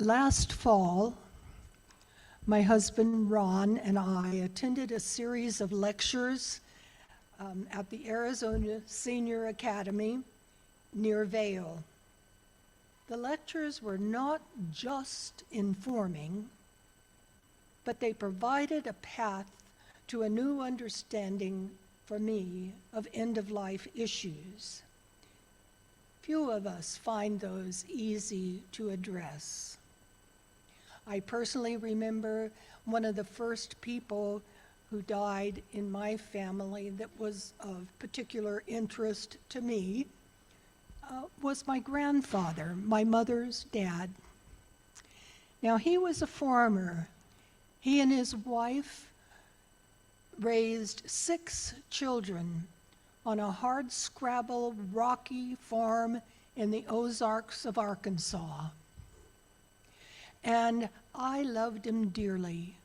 Last fall, my husband Ron and I attended a series of lectures at the Arizona Senior Academy near Vail. The lectures were not just informing, but they provided a path to a new understanding for me of end-of-life issues. Few of us find those easy to address. I personally remember one of the first people who died in my family that was of particular interest to me was my grandfather, my mother's dad. Now, he was a farmer. He and his wife raised 6 children on a hard-scrabble, rocky farm in the Ozarks of Arkansas. And I loved him dearly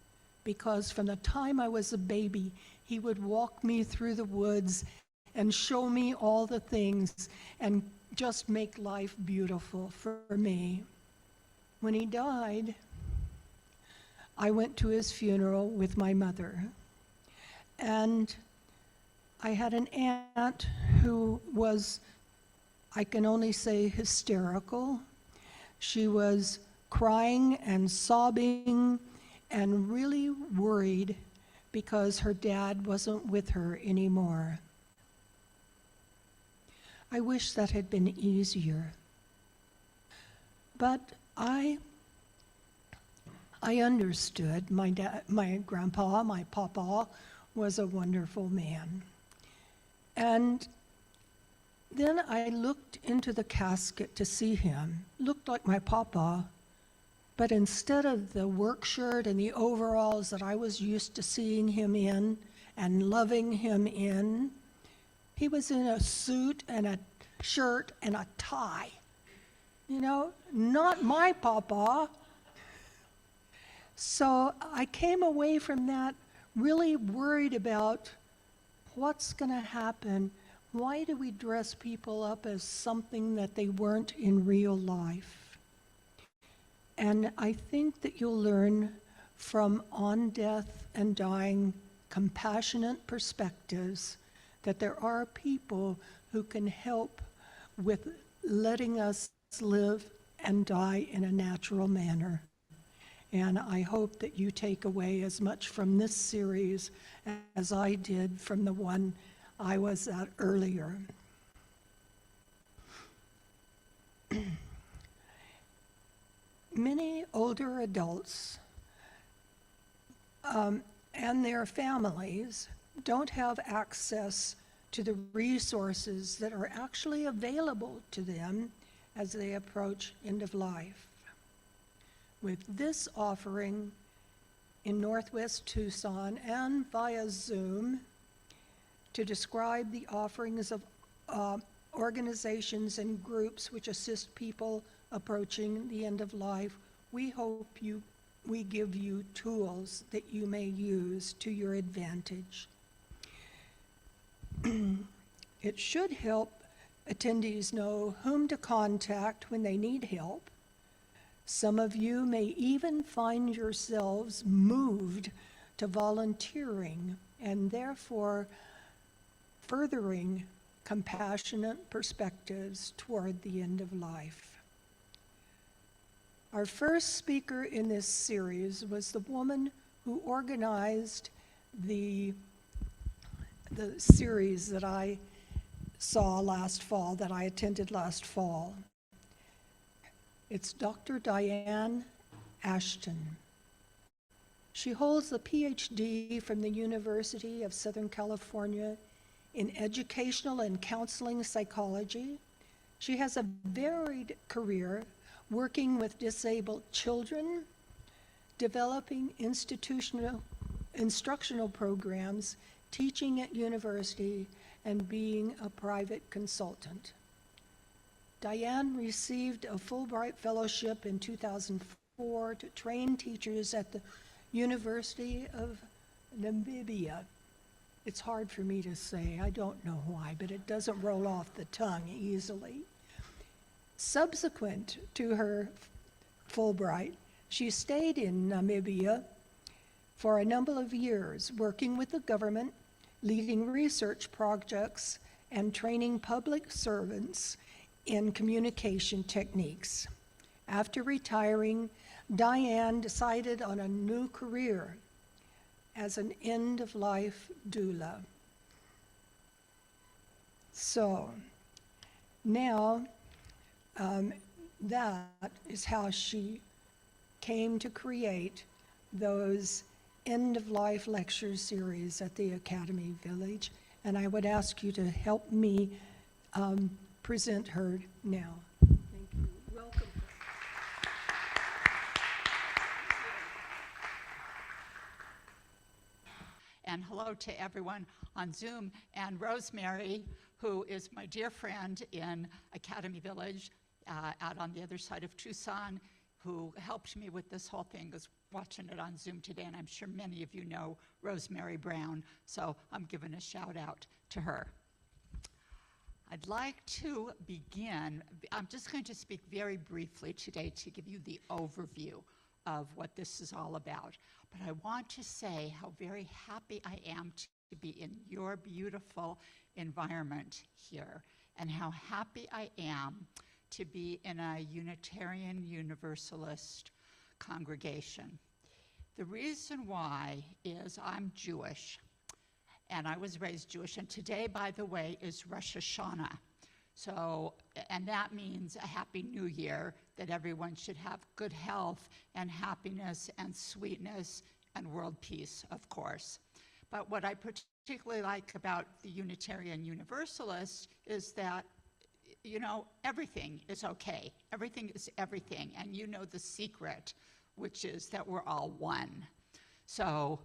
because from the time I was a baby, he would walk me through the woods and show me all the things and just make life beautiful for me. When he died, I went to his funeral with my mother. And I had an aunt who was, I can only say, hysterical. She was crying and sobbing and really worried because her dad wasn't with her anymore. I wish that had been easier. But I understood. My grandpa, my papa, was a wonderful man. And then I looked into the casket to see him. Looked like my papa, but instead of the work shirt and the overalls that I was used to seeing him in and loving him in, he was in a suit and a shirt and a tie. You know, not my papa. So I came away from that really worried about what's going to happen. Why do we dress people up as something that they weren't in real life? And I think that you'll learn from On Death and Dying compassionate perspectives that there are people who can help with letting us live and die in a natural manner. And I hope that you take away as much from this series as I did from the one I was at earlier. Many older adults and their families don't have access to the resources that are actually available to them as they approach end of life. With this offering in Northwest Tucson and via Zoom to describe the offerings of organizations and groups which assist people approaching the end of life, we hope we give you tools that you may use to your advantage. It should help attendees know whom to contact when they need help. Some of you may even find yourselves moved to volunteering and therefore furthering compassionate perspectives toward the end of life. Our first speaker in this series was the woman who organized the series that I saw last fall, that I attended last fall. It's Dr. Diane Ashton. She holds a PhD from the University of Southern California in educational and counseling psychology. She has a varied career working with disabled children, developing instructional programs, teaching at university, and being a private consultant. Diane received a Fulbright Fellowship in 2004 to train teachers at the University of Namibia. It's hard for me to say, I don't know why, but it doesn't roll off the tongue easily. Subsequent to her Fulbright. She stayed in Namibia for a number of years, working with the government, leading research projects, and training public servants in communication techniques. After retiring, Diane decided on a new career as an end-of-life doula. So now that is how she came to create those end-of-life lecture series at the Academy Village. And I would ask you to help me present her now. Thank you. Welcome. And hello to everyone on Zoom, and Rosemary, who is my dear friend in Academy Village, out on the other side of Tucson, who helped me with this whole thing, is watching it on Zoom today, and I'm sure many of you know Rosemary Brown, so I'm giving a shout out to her. I'd like to begin. I'm just going to speak very briefly today to give you the overview of what this is all about. But I want to say how very happy I am to be in your beautiful environment here, and how happy I am to be in a Unitarian Universalist congregation. The reason why is I'm Jewish, and I was raised Jewish, and today, by the way, is Rosh Hashanah. So, and that means a Happy New Year, that everyone should have good health and happiness and sweetness and world peace, of course. But what I particularly like about the Unitarian Universalists is that, you know, everything is okay. Everything is everything. And you know the secret, which is that we're all one. So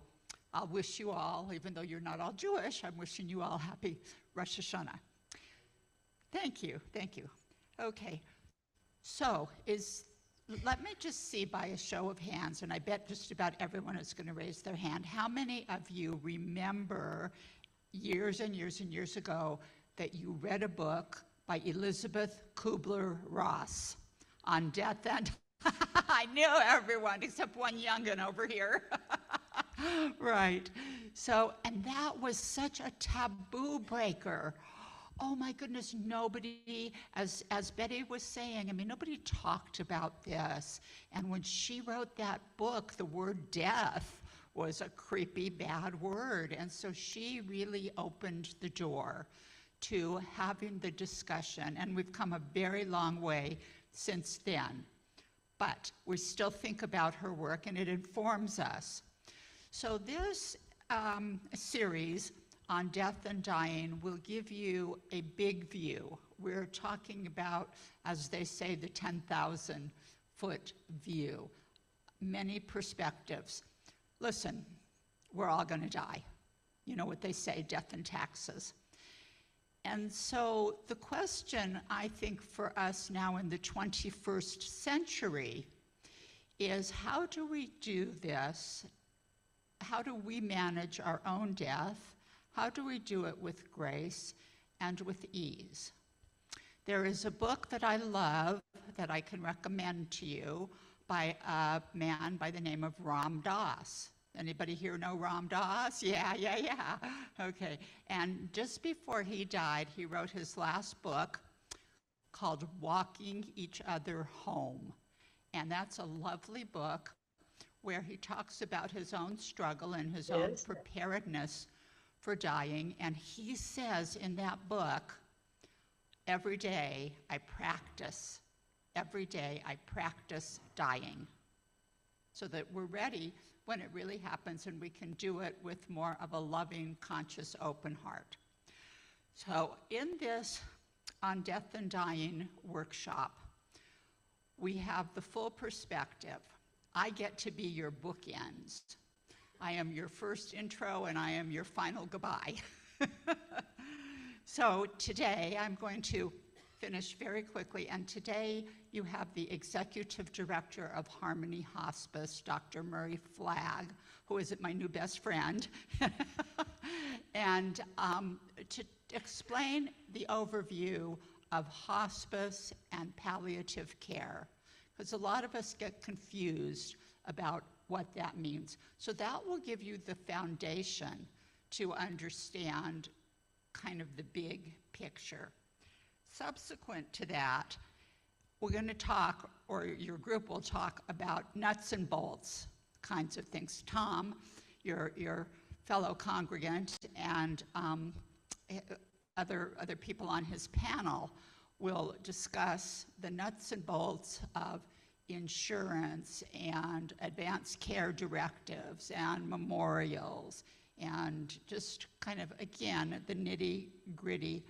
I'll wish you all, even though you're not all Jewish, I'm wishing you all happy Rosh Hashanah. Thank you, thank you. Okay, so let me just see by a show of hands, and I bet just about everyone is going to raise their hand, how many of you remember years and years and years ago that you read a book by Elizabeth Kubler-Ross on death and I knew everyone except one young'un over here. Right. So, and that was such a taboo breaker. Oh my goodness, nobody, as Betty was saying, I mean, nobody talked about this. And when she wrote that book, the word death was a creepy, bad word. And so she really opened the door to having the discussion. And we've come a very long way since then. But we still think about her work, and it informs us. So this series on death and dying will give you a big view. We're talking about, as they say, the 10,000-foot view, many perspectives. Listen, we're all going to die. You know what they say, death and taxes. And so the question, I think, for us now in the 21st century is, how do we do this? How do we manage our own death? How do we do it with grace and with ease? There is a book that I love that I can recommend to you by a man by the name of Ram Dass. Anybody here know Ram Dass? Yeah. Okay. And just before he died, he wrote his last book called Walking Each Other Home. And that's a lovely book where he talks about his own struggle and his own preparedness for dying. And he says in that book, every day I practice dying, so that we're ready when it really happens, and we can do it with more of a loving, conscious, open heart. So in this On Death and Dying workshop, we have the full perspective. I get to be your bookends. I am your first intro, and I am your final goodbye. So today, I'm going to finish very quickly, and today you have the Executive Director of Harmony Hospice, Dr. Murray Flagg, who is my new best friend, and to explain the overview of hospice and palliative care, because a lot of us get confused about what that means. So that will give you the foundation to understand kind of the big picture. Subsequent to that, we're going to talk, or your group will talk about nuts and bolts kinds of things. Tom, your fellow congregant, and other people on his panel will discuss the nuts and bolts of insurance and advanced care directives and memorials and just kind of, again, the nitty-gritty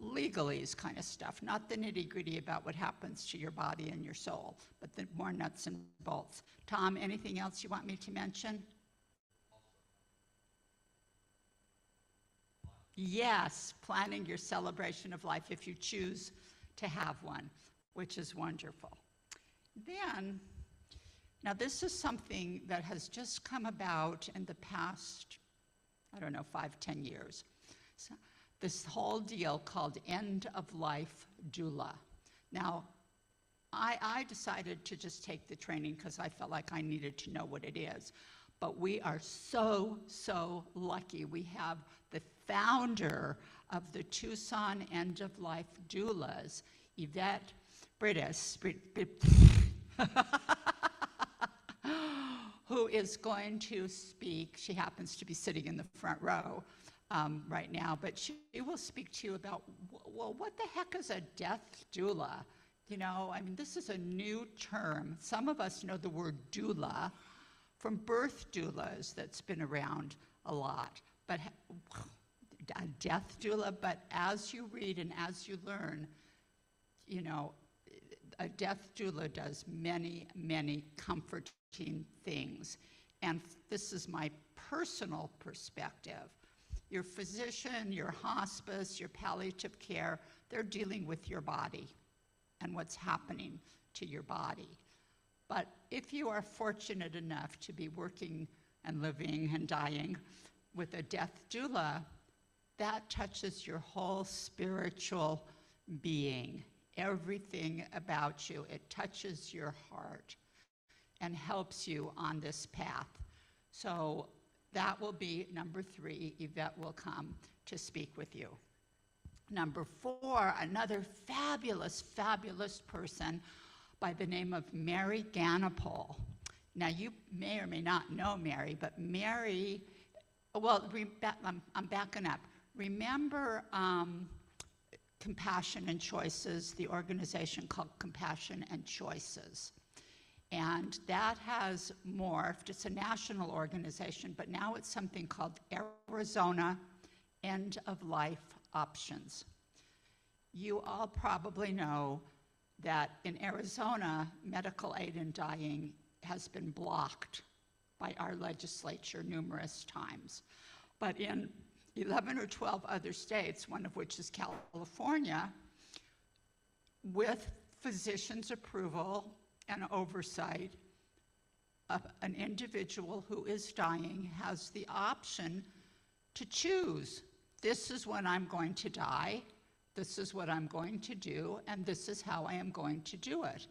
legalese kind of stuff, not the nitty-gritty about what happens to your body and your soul, but the more nuts and bolts. Tom, anything else you want me to mention? Yes, planning your celebration of life if you choose to have one, which is wonderful. Then, now this is something that has just come about in the past, I don't know, 5-10 years. So, this whole deal called end-of-life doula. Now, I decided to just take the training because I felt like I needed to know what it is. But we are so, so lucky. We have the founder of the Tucson End-of-Life Doulas, Yvette Britis, who is going to speak. She happens to be sitting in the front row right now, but she will speak to you about, well, what the heck is a death doula? You know, I mean, this is a new term. Some of us know the word doula from birth doulas that's been around a lot, but a death doula, but as you read and as you learn, you know, a death doula does many, many comforting things. And this is my personal perspective. Your physician, your hospice, your palliative care, they're dealing with your body and what's happening to your body. But if you are fortunate enough to be working and living and dying with a death doula, that touches your whole spiritual being, everything about you. It touches your heart and helps you on this path. So that will be number 3. Yvette will come to speak with you. Number 4, another fabulous, fabulous person by the name of Mary Ganapole. Now, you may or may not know Mary, but Mary, well, I'm backing up. Remember Compassion and Choices, the organization called Compassion and Choices. And that has morphed. It's a national organization, but now it's something called Arizona End-of-Life Options. You all probably know that in Arizona, medical aid in dying has been blocked by our legislature numerous times. But in 11 or 12 other states, one of which is California, with physicians' approval and oversight, an individual who is dying has the option to choose. This is when I'm going to die, this is what I'm going to do, and this is how I am going to do it.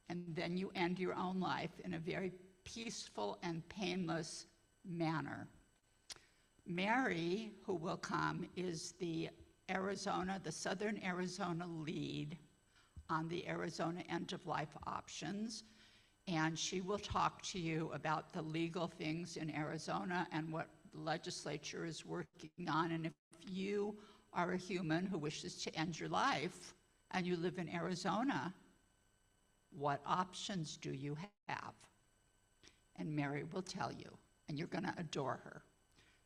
And then you end your own life in a very peaceful and painless manner. Mary, who will come, is the Southern Arizona lead on the Arizona End-of-Life Options, and she will talk to you about the legal things in Arizona and what the legislature is working on. And if you are a human who wishes to end your life and you live in Arizona, what options do you have? And Mary will tell you, and you're going to adore her.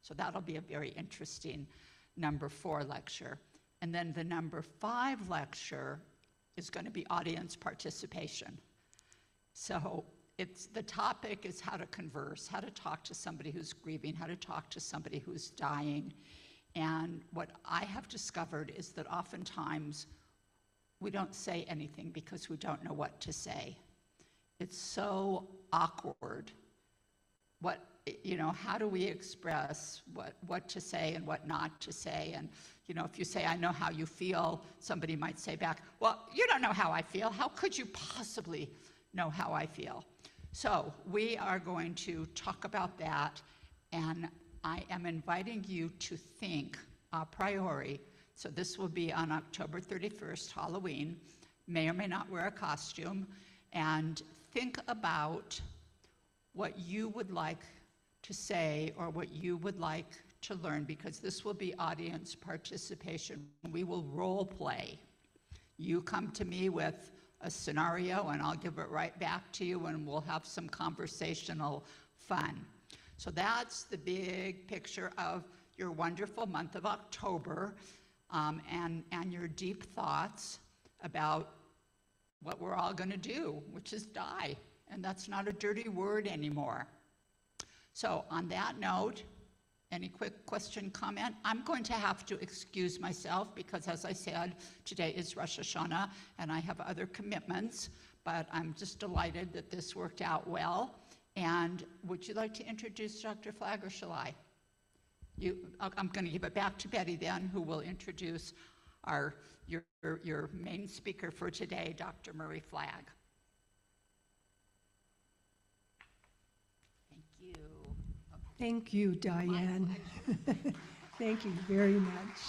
So that'll be a very interesting number 4 lecture. And then the number 5 lecture is going to be audience participation. So the topic is how to converse, how to talk to somebody who's grieving, how to talk to somebody who's dying. And what I have discovered is that oftentimes we don't say anything because we don't know what to say. It's so awkward. How do we express what to say and what not to say? And, if you say, I know how you feel, somebody might say back, well, you don't know how I feel. How could you possibly know how I feel. So we are going to talk about that, and I am inviting you to think a priori. So this will be on October 31st, Halloween. May or may not wear a costume, and think about what you would like to say or what you would like to learn, because this will be audience participation. We will role play. You come to me with a scenario and I'll give it right back to you, and we'll have some conversational fun. So that's the big picture of your wonderful month of October, and your deep thoughts about what we're all going to do, which is die. And that's not a dirty word anymore. So on that note, any quick question, comment? I'm going to have to excuse myself because, as I said, today is Rosh Hashanah and I have other commitments, but I'm just delighted that this worked out well. And would you like to introduce Dr. Flagg, or shall I? I'm going to give it back to Betty then, who will introduce your main speaker for today, Dr. Murray Flagg. Thank you. Thank you, Diane. Thank you very much.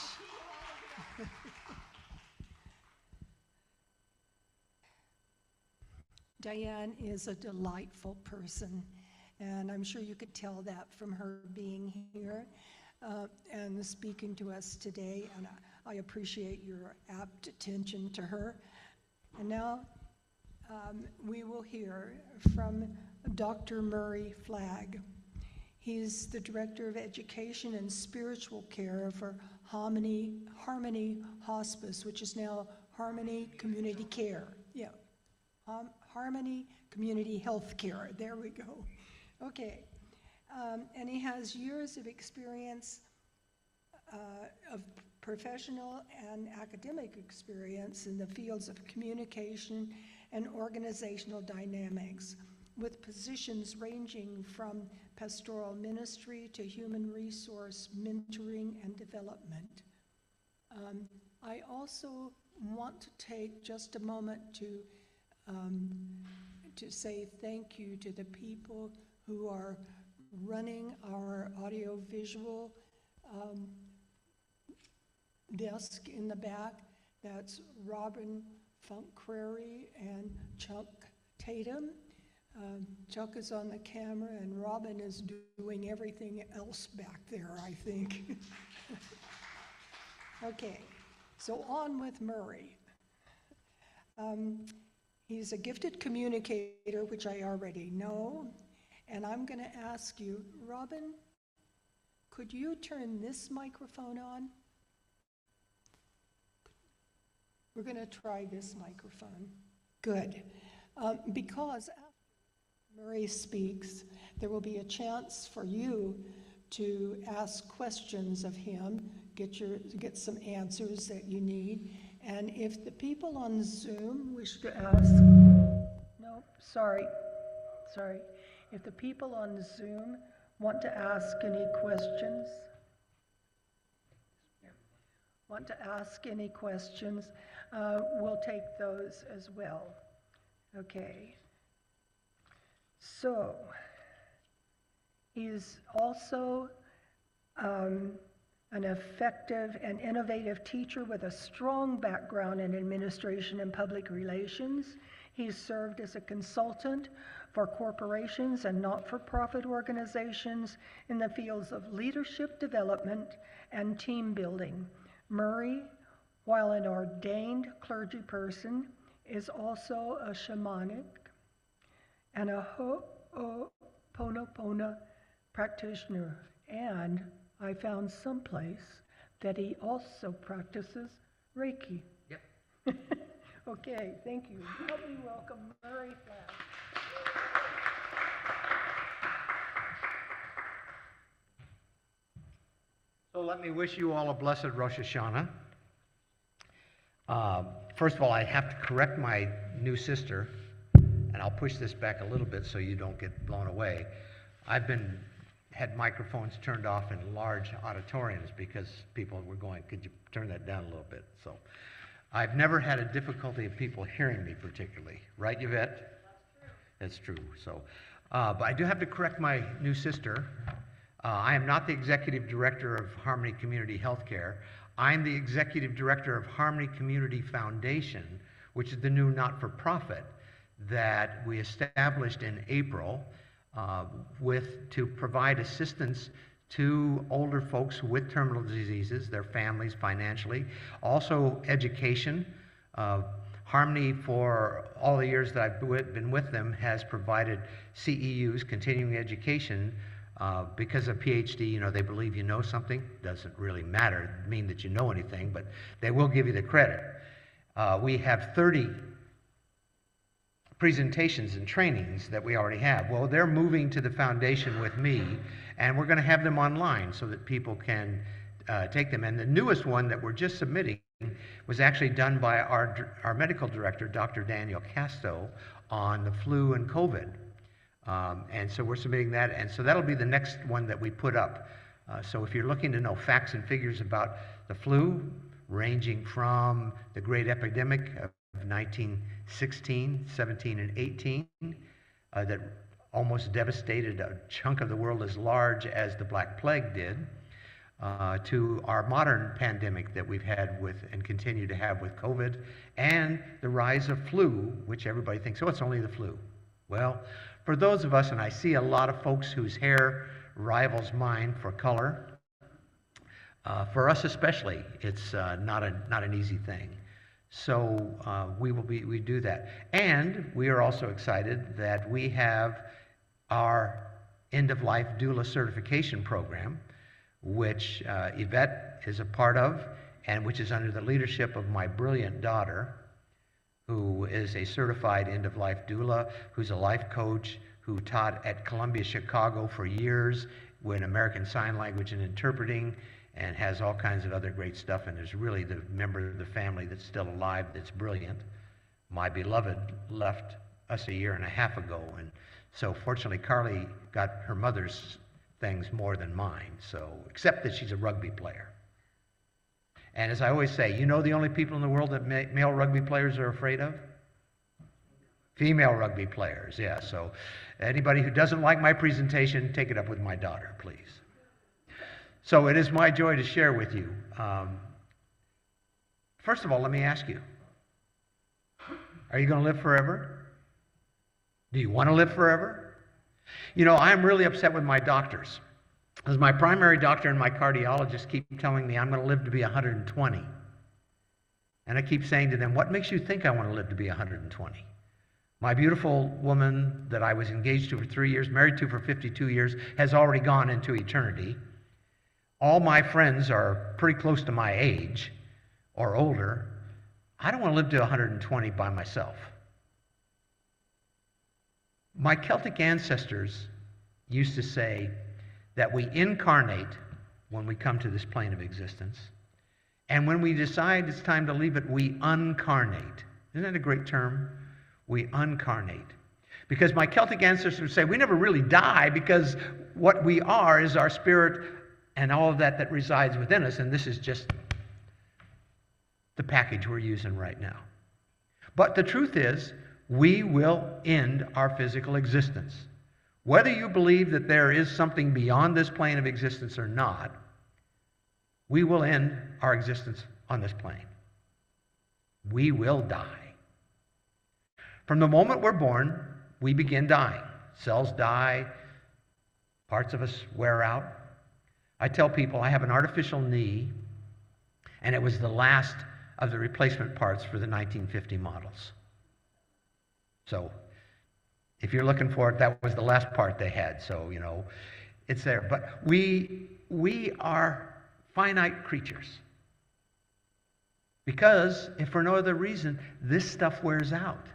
Diane is a delightful person, and I'm sure you could tell that from her being here and speaking to us today, and I appreciate your apt attention to her. And now we will hear from Dr. Murray Flagg. He's the Director of Education and Spiritual Care for Harmony Hospice, which is now Harmony Community Care. Yeah, Harmony Community Health Care. There we go. Okay. And he has years of experience, of professional and academic experience in the fields of communication and organizational dynamics, with positions ranging from pastoral ministry to human resource mentoring and development. I also want to take just a moment to say thank you to the people who are running our audiovisual desk in the back. That's Robin Funk-Crary and Chuck Tatum. Chuck is on the camera and Robin is doing everything else back there, I think. Okay, so on with Murray. He's a gifted communicator, which I already know, and I'm going to ask you, Robin, could you turn this microphone on? We're going to try this microphone. Good. Because after Murray speaks, there will be a chance for you to ask questions of him, get some answers that you need. And if the people on Zoom wish to ask, if the people on Zoom want to ask any questions, we'll take those as well. Okay. So, he's also an effective and innovative teacher with a strong background in administration and public relations. He's served as a consultant for corporations and not-for-profit organizations in the fields of leadership development and team building. Murray, while an ordained clergy person, is also a shamanic and a Ho'oponopono practitioner. And I found someplace that he also practices Reiki. Yep. Okay, thank you. Help me welcome Murray Flagg. So let me wish you all a blessed Rosh Hashanah. First of all, I have to correct my new sister, and I'll push this back a little bit so you don't get blown away. I've had microphones turned off in large auditoriums because people were going, could you turn that down a little bit? So I've never had a difficulty of people hearing me particularly. Right, Yvette? That's true. So, but I do have to correct my new sister. I am not the executive director of Harmony Community Healthcare. I'm the executive director of Harmony Community Foundation, which is the new not-for-profit that we established in April to provide assistance to older folks with terminal diseases, their families financially, also education. Harmony, for all the years that I've been with them, has provided CEUs, continuing education, because of PhD. You know, they believe you know something. Doesn't really matter, mean that you know anything, but they will give you the credit. We have 30 presentations and trainings that we already have. Well, they're moving to the foundation with me, and we're going to have them online so that people can take them. And the newest one that we're just submitting was actually done by our medical director, Dr. Daniel Casto, on the flu and COVID. And so we're submitting that, and so that'll be the next one that we put up. So if you're looking to know facts and figures about the flu, ranging from the great epidemic of 1916, 17, and 18, that almost devastated a chunk of the world as large as the Black Plague did, to our modern pandemic that we've had with and continue to have with COVID, and the rise of flu, which everybody thinks, oh, it's only the flu. Well, for those of us, and I see a lot of folks whose hair rivals mine for color, for us especially, it's not an easy thing. So we do that. And we are also excited that we have our end-of-life doula certification program, which Yvette is a part of, and which is under the leadership of my brilliant daughter, who is a certified end-of-life doula, who's a life coach, who taught at Columbia Chicago for years in American Sign Language and interpreting, and has all kinds of other great stuff, and is really the member of the family that's still alive that's brilliant. My beloved left us a year and a half ago, and so fortunately Carly got her mother's things more than mine, so except that she's a rugby player. And as I always say, you know the only people in the world that male rugby players are afraid of? Female rugby players, yeah. So anybody who doesn't like my presentation, take it up with my daughter, please. So it is my joy to share with you. First of all, let me ask you, are you going to live forever? Do you want to live forever? You know, I'm really upset with my doctors, because my primary doctor and my cardiologist keep telling me I'm going to live to be 120. And I keep saying to them, what makes you think I want to live to be 120? My beautiful woman that I was engaged to for 3 years, married to for 52 years, has already gone into eternity. All my friends are pretty close to my age or older. I don't want to live to 120 by myself. My Celtic ancestors used to say that we incarnate when we come to this plane of existence, and when we decide it's time to leave it, we uncarnate. Isn't that a great term? We uncarnate. Because my Celtic ancestors would say we never really die, because what we are is our spirit and all of that resides within us, and this is just the package we're using right now. But the truth is, we will end our physical existence. Whether you believe that there is something beyond this plane of existence or not, we will end our existence on this plane. We will die. From the moment we're born, we begin dying. Cells die, parts of us wear out. I tell people I have an artificial knee, and it was the last of the replacement parts for the 1950 models. So if you're looking for it, that was the last part they had. So, you know, it's there. But we are finite creatures. Because, if for no other reason, this stuff wears out.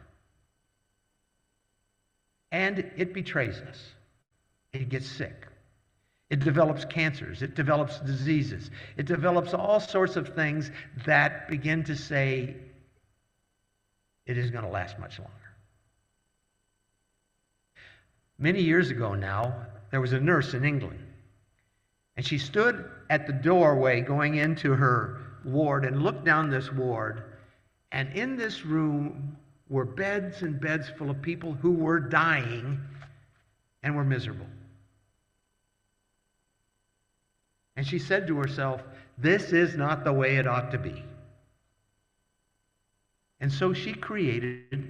And it betrays us. It gets sick. It develops cancers. It develops diseases. It develops all sorts of things that begin to say it isn't going to last much longer. Many years ago now, there was a nurse in England, and she stood at the doorway going into her ward and looked down this ward, and in this room were beds and beds full of people who were dying and were miserable. And she said to herself, this is not the way it ought to be. And so she created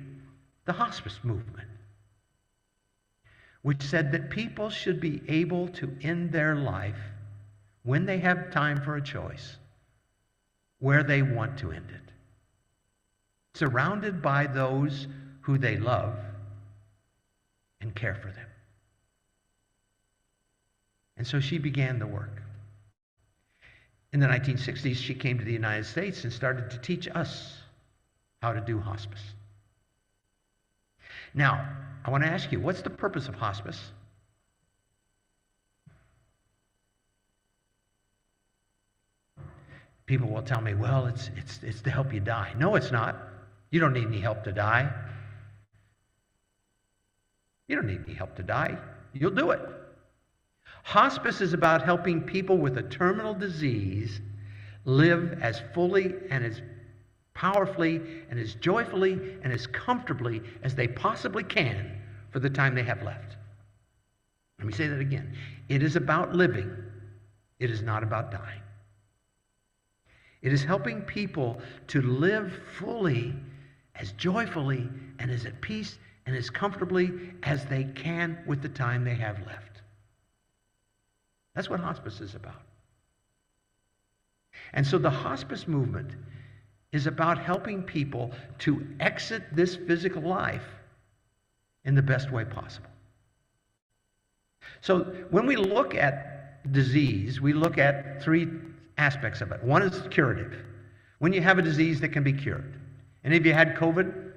the hospice movement, which said that people should be able to end their life when they have time for a choice, where they want to end it, surrounded by those who they love and care for them. And so she began the work. In the 1960s, she came to the United States and started to teach us how to do hospice. Now, I want to ask you, what's the purpose of hospice? People will tell me, well, it's to help you die. No, it's not. You don't need any help to die. You don't need any help to die. You'll do it. Hospice is about helping people with a terminal disease live as fully and as powerfully and as joyfully and as comfortably as they possibly can for the time they have left. Let me say that again. It is about living. It is not about dying. It is helping people to live fully, as joyfully and as at peace and as comfortably as they can with the time they have left. That's what hospice is about. And so the hospice movement is about helping people to exit this physical life in the best way possible. So when we look at disease, we look at three aspects of it. One is curative. When you have a disease that can be cured. Any of you had COVID?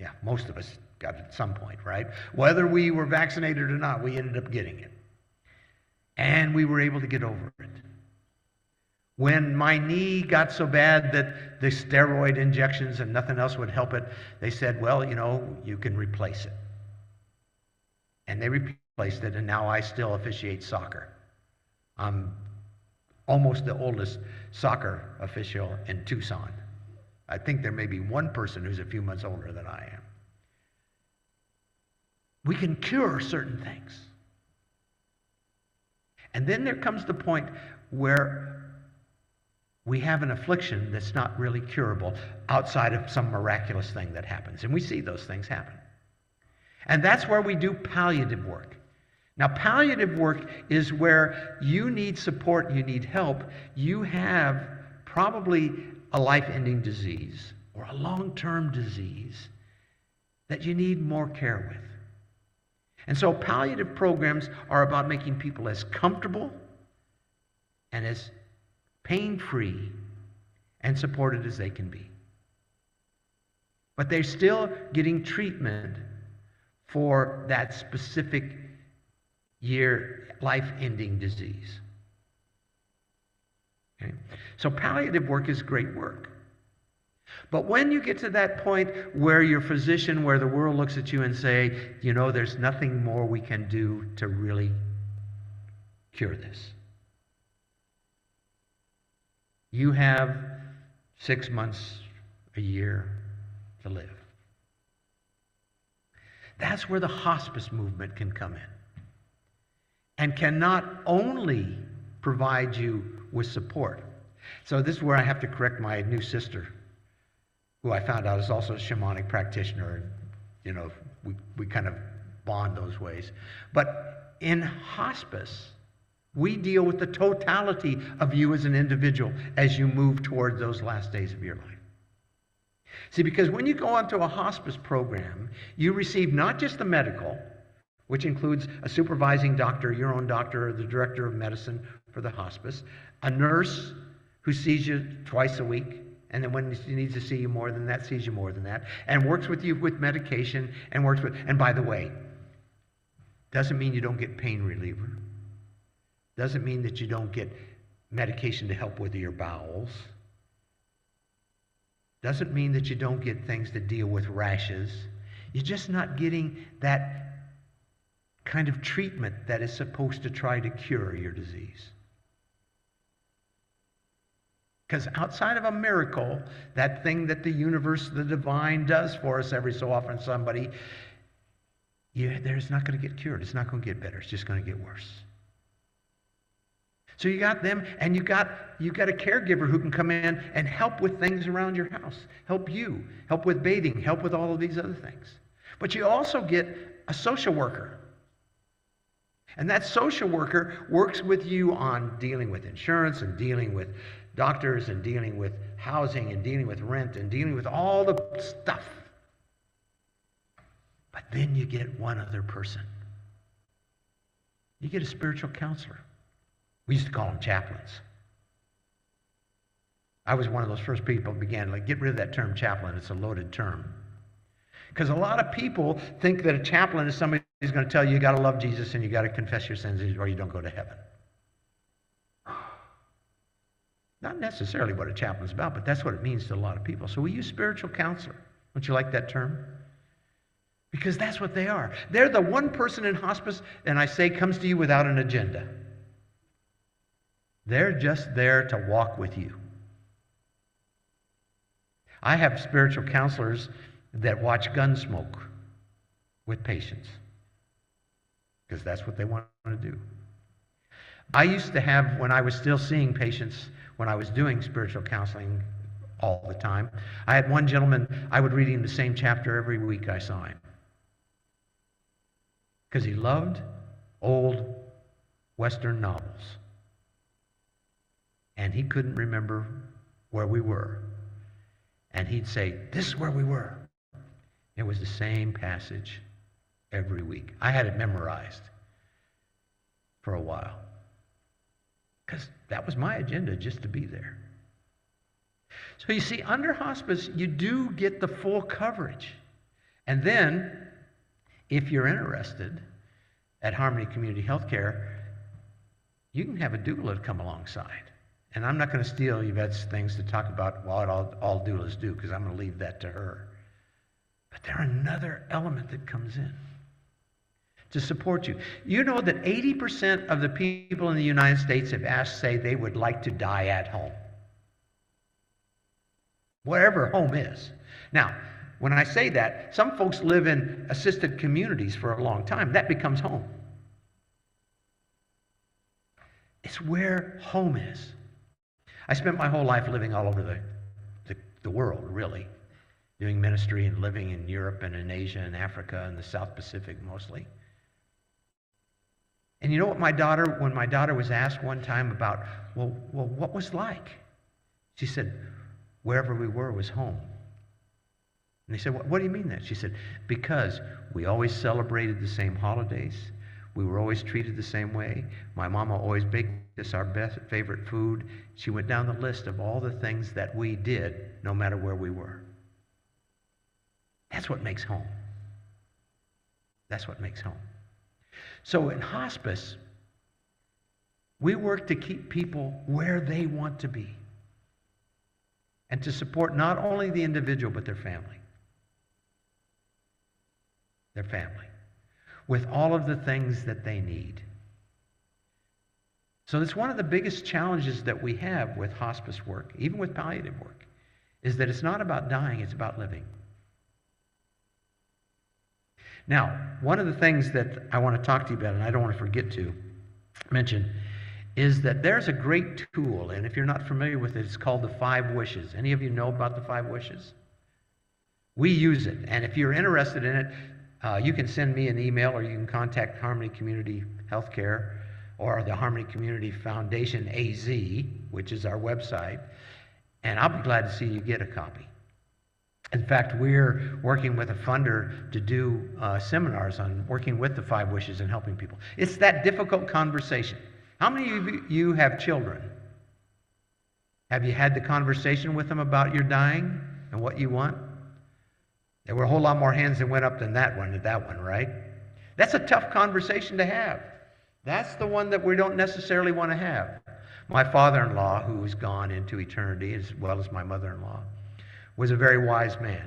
Yeah, most of us got it at some point, right? Whether we were vaccinated or not, we ended up getting it. And we were able to get over it. When my knee got so bad that the steroid injections and nothing else would help it, they said, well, you can replace it. And they replaced it, and now I still officiate soccer. I'm almost the oldest soccer official in Tucson. I think there may be one person who's a few months older than I am. We can cure certain things. And then there comes the point where we have an affliction that's not really curable outside of some miraculous thing that happens. And we see those things happen. And that's where we do palliative work. Now, palliative work is where you need support, you need help. You have probably a life-ending disease or a long-term disease that you need more care with. And so palliative programs are about making people as comfortable and as pain-free and supported as they can be. But they're still getting treatment for that specific life-ending disease. Okay? So palliative work is great work. But when you get to that point where your physician, where the world looks at you and say, there's nothing more we can do to really cure this. You have 6 months, a year to live. That's where the hospice movement can come in. And can not only provide you with support. So this is where I have to correct my new sister, who I found out is also a shamanic practitioner. And, we kind of bond those ways. But in hospice, we deal with the totality of you as an individual as you move toward those last days of your life. See, because when you go onto a hospice program, you receive not just the medical, which includes a supervising doctor, your own doctor, or the director of medicine for the hospice, a nurse who sees you twice a week, and then when she needs to see you more than that, sees you more than that, and works with you with medication, and by the way, doesn't mean you don't get pain reliever. Doesn't mean that you don't get medication to help with your bowels. Doesn't mean that you don't get things to deal with rashes. You're just not getting that kind of treatment that is supposed to try to cure your disease. Because outside of a miracle, that thing that the universe, the divine, does for us every so often, somebody, there's not going to get cured. It's not going to get better. It's just going to get worse. So you got them, and you got a caregiver who can come in and help with things around your house, help you, help with bathing, help with all of these other things. But you also get a social worker. And that social worker works with you on dealing with insurance and dealing with doctors and dealing with housing and dealing with rent and dealing with all the stuff. But then you get one other person. You get a spiritual counselor. We used to call them chaplains. I was one of those first people who began, get rid of that term chaplain. It's a loaded term. Because a lot of people think that a chaplain is somebody who's going to tell you got to love Jesus and you got to confess your sins or you don't go to heaven. Not necessarily what a chaplain's about, but that's what it means to a lot of people. So we use spiritual counselor. Don't you like that term? Because that's what they are. They're the one person in hospice, and I say comes to you without an agenda. They're just there to walk with you. I have spiritual counselors that watch Gunsmoke with patients because that's what they want to do. I used to have, when I was still seeing patients, when I was doing spiritual counseling all the time, I had one gentleman, I would read him the same chapter every week I saw him because he loved old Western novels. And he couldn't remember where we were. And he'd say, this is where we were. It was the same passage every week. I had it memorized for a while. Because that was my agenda, just to be there. So you see, under hospice, you do get the full coverage. And then, if you're interested, at Harmony Community Healthcare, you can have a doula come alongside. And I'm not going to steal Yvette's things to talk about what all doulas do, because I'm going to leave that to her. But there's another element that comes in to support you. You know that 80% of the people in the United States have say they would like to die at home. Wherever home is. Now, when I say that, some folks live in assisted communities for a long time. That becomes home. It's where home is. I spent my whole life living all over the world, really, doing ministry and living in Europe and in Asia and Africa and the South Pacific mostly. And you know what when my daughter was asked one time about, well, what was like? She said, wherever we were was home. And they said, what do you mean that? She said, because we always celebrated the same holidays. We were always treated the same way. My mama always baked us our best favorite food. She went down the list of all the things that we did, no matter where we were. That's what makes home. That's what makes home. So in hospice, we work to keep people where they want to be and to support not only the individual, but their family. Their family. With all of the things that they need. So it's one of the biggest challenges that we have with hospice work, even with palliative work, is that it's not about dying, it's about living. Now, one of the things that I want to talk to you about, and I don't want to forget to mention, is that there's a great tool, and if you're not familiar with it, it's called the 5 Wishes. Any of you know about the 5 Wishes? We use it, and if you're interested in it, you can send me an email or you can contact Harmony Community Healthcare or the Harmony Community Foundation AZ, which is our website, and I'll be glad to see you get a copy. In fact, we're working with a funder to do seminars on working with the 5 Wishes and helping people. It's that difficult conversation. How many of you have children? Have you had the conversation with them about your dying and what you want? There were a whole lot more hands that went up than that one, right? That's a tough conversation to have. That's the one that we don't necessarily want to have. My father-in-law, who's gone into eternity, as well as my mother-in-law, was a very wise man.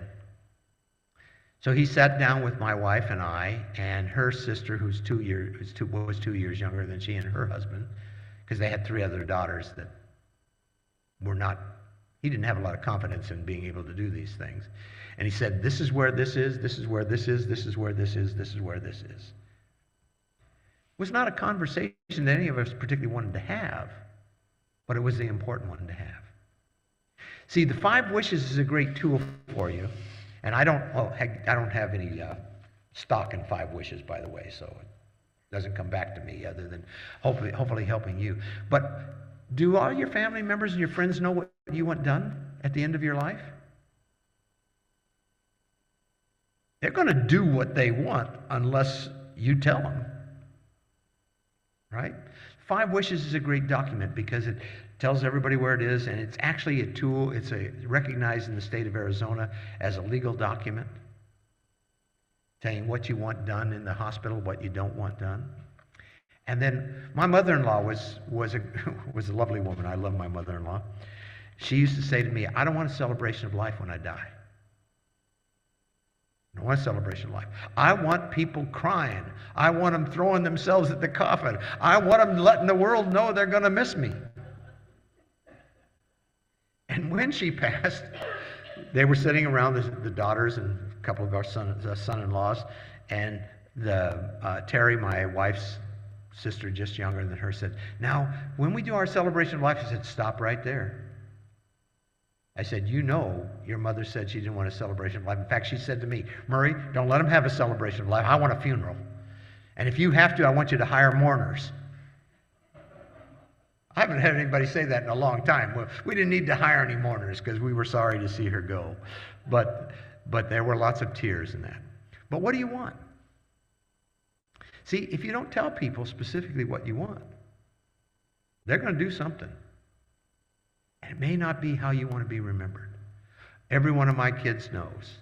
So he sat down with my wife and I, and her sister, who was 2 years younger than she and her husband, because they had 3 other daughters that were not He didn't have a lot of confidence in being able to do these things. And he said, this is where this is, this is where this is, this is where this is, this is where this is. It was not a conversation that any of us particularly wanted to have, but it was the important one to have. See, the 5 wishes is a great tool for you. And I don't have any stock in 5 wishes, by the way, so it doesn't come back to me other than hopefully helping you. But do all your family members and your friends know what you want done at the end of your life? They're going to do what they want unless you tell them. Right? 5 Wishes is a great document because it tells everybody where it is, and it's actually a tool. It's recognized in the state of Arizona as a legal document, telling what you want done in the hospital, what you don't want done. And then my mother-in-law was a lovely woman. I love my mother-in-law. She used to say to me, I don't want a celebration of life when I die. I don't want a celebration of life. I want people crying. I want them throwing themselves at the coffin. I want them letting the world know they're going to miss me. And when she passed, they were sitting around, the daughters and a couple of our son-in-laws, and Terry, my wife's sister, just younger than her, said, now, when we do our celebration of life, I said, stop right there. I said, you know, your mother said she didn't want a celebration of life. In fact, she said to me, Murray, don't let them have a celebration of life. I want a funeral. And if you have to, I want you to hire mourners. I haven't had anybody say that in a long time. Well, we didn't need to hire any mourners because we were sorry to see her go. But there were lots of tears in that. But what do you want? See, if you don't tell people specifically what you want, they're going to do something. And it may not be how you want to be remembered. Every one of my kids knows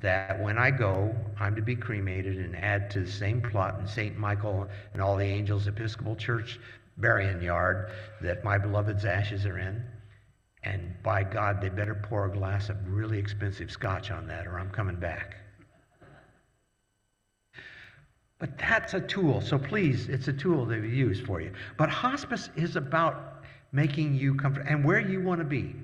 that when I go, I'm to be cremated and add to the same plot in St. Michael and all the Angels Episcopal Church burying yard that my beloved's ashes are in. And by God, they better pour a glass of really expensive scotch on that or I'm coming back. But that's a tool. So please, it's a tool that we use for you. But hospice is about making you comfortable and where you want to be.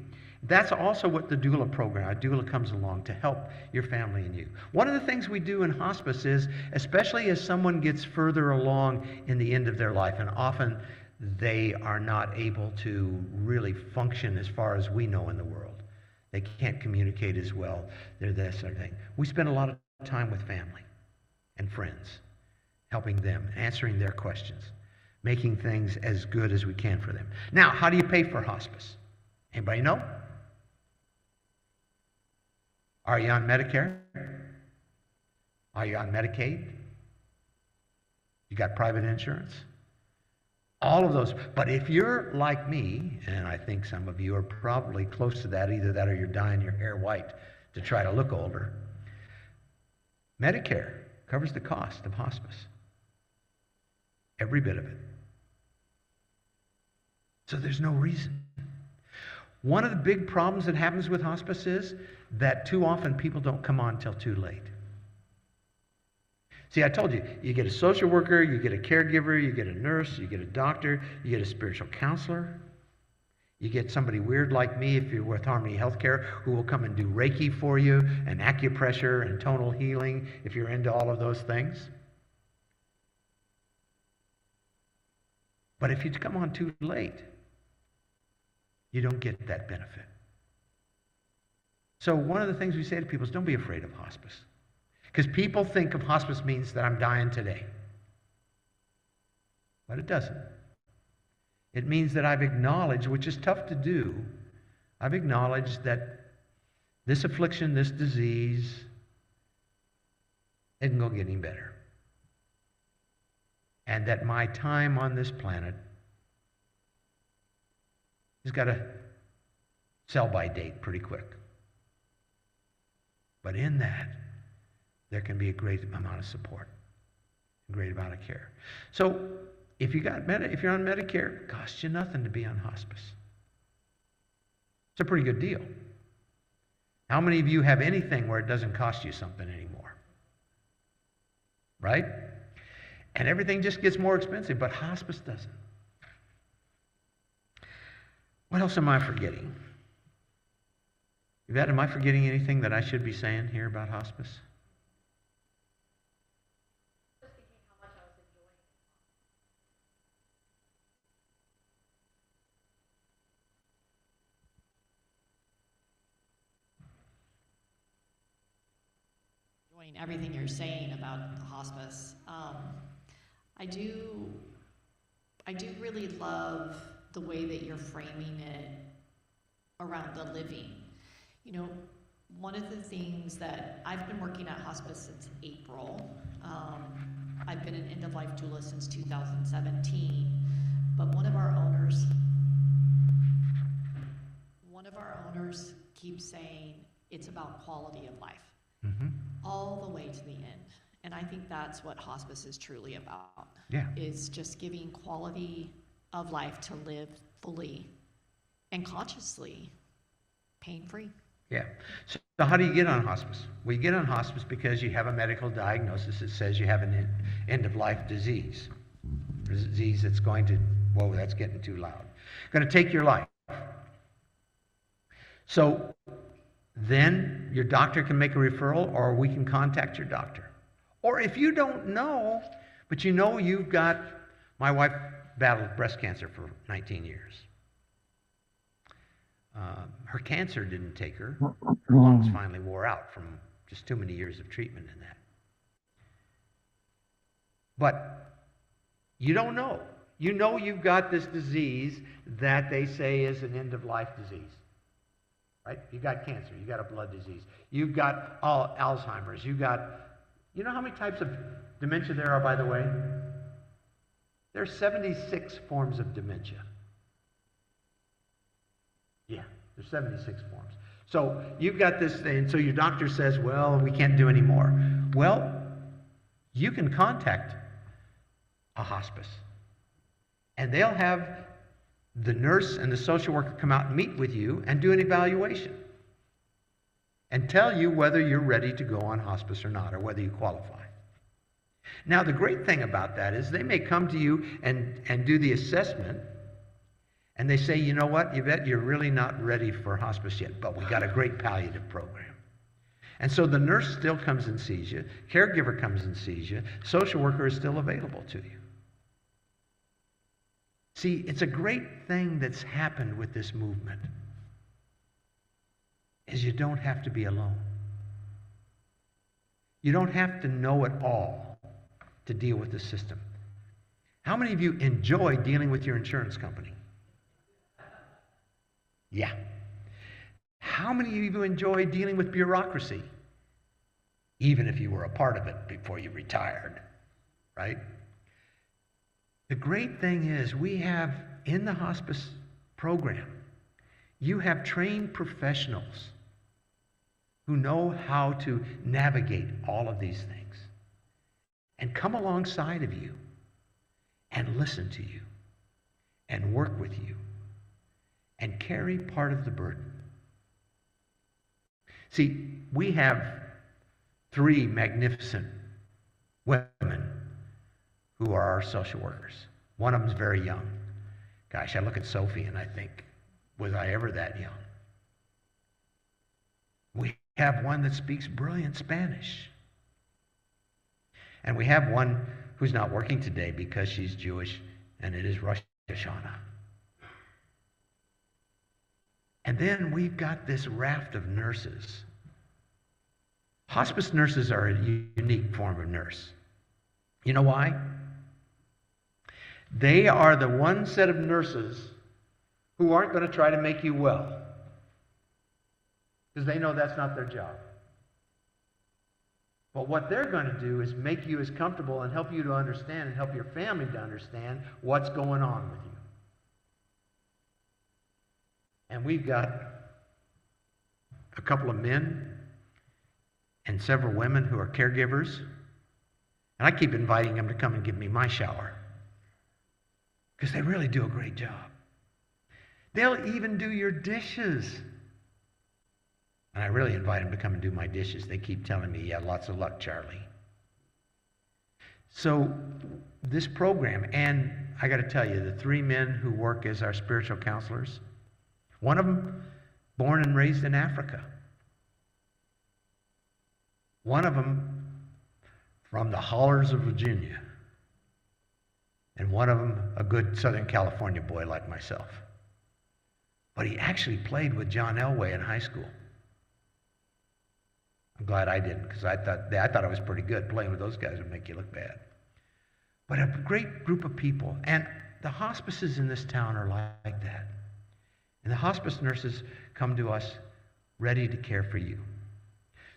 That's also what the doula program, a doula comes along to help your family and you. One of the things we do in hospice is, especially as someone gets further along in the end of their life, and often they are not able to really function as far as we know in the world. They can't communicate as well. They're that sort of thing. We spend a lot of time with family and friends, helping them, answering their questions, making things as good as we can for them. Now, how do you pay for hospice? Anybody know? Are you on Medicare? Are you on Medicaid? You got private insurance? All of those. But if you're like me, and I think some of you are probably close to that, either that or you're dyeing your hair white to try to look older, Medicare covers the cost of hospice. Every bit of it. So there's no reason. One of the big problems that happens with hospice is that too often people don't come on till too late. See, I told you, you get a social worker, you get a caregiver, you get a nurse, you get a doctor, you get a spiritual counselor. You get somebody weird like me, if you're with Harmony Healthcare, who will come and do Reiki for you, and acupressure and tonal healing, if you're into all of those things. But if you come on too late, you don't get that benefit. So one of the things we say to people is don't be afraid of hospice. Because people think of hospice means that I'm dying today. But it doesn't. It means that I've acknowledged, which is tough to do, I've acknowledged that this affliction, this disease, isn't going to get any better. And that my time on this planet has got a sell-by date pretty quick. But in that, there can be a great amount of support, a great amount of care. So if you're on Medicare, it costs you nothing to be on hospice. It's a pretty good deal. How many of you have anything where it doesn't cost you something anymore? Right? And everything just gets more expensive, but hospice doesn't. What else am I forgetting? Yvette, am I forgetting anything that I should be saying here about hospice? Enjoying everything you're saying about hospice. I do really love the way that you're framing it around the living. You know, one of the things that I've been working at hospice since April. I've been an end-of-life doula since 2017, but one of our owners keeps saying it's about quality of life. Mm-hmm. All the way to the end. And I think that's what hospice is truly about. Yeah. Is just giving quality of life to live fully and consciously, pain-free. Yeah. So how do you get on hospice? Well, you get on hospice because you have a medical diagnosis that says you have an end-of-life disease. A disease that's going to, whoa, that's getting too loud. Going to take your life. So then your doctor can make a referral, or we can contact your doctor. Or if you don't know, but you know you've got, my wife battled breast cancer for 19 years. Her cancer didn't take her. Her lungs finally wore out from just too many years of treatment in that. But you don't know. You know you've got this disease that they say is an end-of-life disease. Right? You got cancer, you got a blood disease, you've got Alzheimer's, you know how many types of dementia there are, by the way? There are 76 forms of dementia. Yeah, there's 76 forms. So you've got this thing, so your doctor says, well, we can't do any more. Well, you can contact a hospice, and they'll have the nurse and the social worker come out and meet with you and do an evaluation and tell you whether you're ready to go on hospice or not, or whether you qualify. Now, the great thing about that is they may come to you and do the assessment, and they say, you know what, Yvette, you're really not ready for hospice yet, but we got a great palliative program. And so the nurse still comes and sees you, caregiver comes and sees you, social worker is still available to you. See, it's a great thing that's happened with this movement, is you don't have to be alone. You don't have to know it all to deal with the system. How many of you enjoy dealing with your insurance company? Yeah. How many of you enjoy dealing with bureaucracy? Even if you were a part of it before you retired, right? The great thing is we have in the hospice program, you have trained professionals who know how to navigate all of these things and come alongside of you and listen to you and work with you and carry part of the burden. See, we have 3 magnificent women who are our social workers. One of them's very young. Gosh, I look at Sophie and I think, was I ever that young? We have one that speaks brilliant Spanish. And we have one who's not working today because she's Jewish, and it is Rosh Hashanah. And then we've got this raft of nurses. Hospice nurses are a unique form of nurse. You know why? They are the one set of nurses who aren't going to try to make you well, because they know that's not their job. But what they're going to do is make you as comfortable and help you to understand and help your family to understand what's going on with you. And we've got a couple of men and several women who are caregivers, and I keep inviting them to come and give me my shower, because they really do a great job. They'll even do your dishes. And I really invite them to come and do my dishes. They keep telling me, yeah, lots of luck, Charlie. So this program, and I got to tell you, the 3 men who work as our spiritual counselors, one of them born and raised in Africa. One of them from the hollers of Virginia, and one of them a good Southern California boy like myself. But he actually played with John Elway in high school. I'm glad I didn't, because I thought I was pretty good. Playing with those guys would make you look bad. But a great group of people, and the hospices in this town are like that. And the hospice nurses come to us ready to care for you.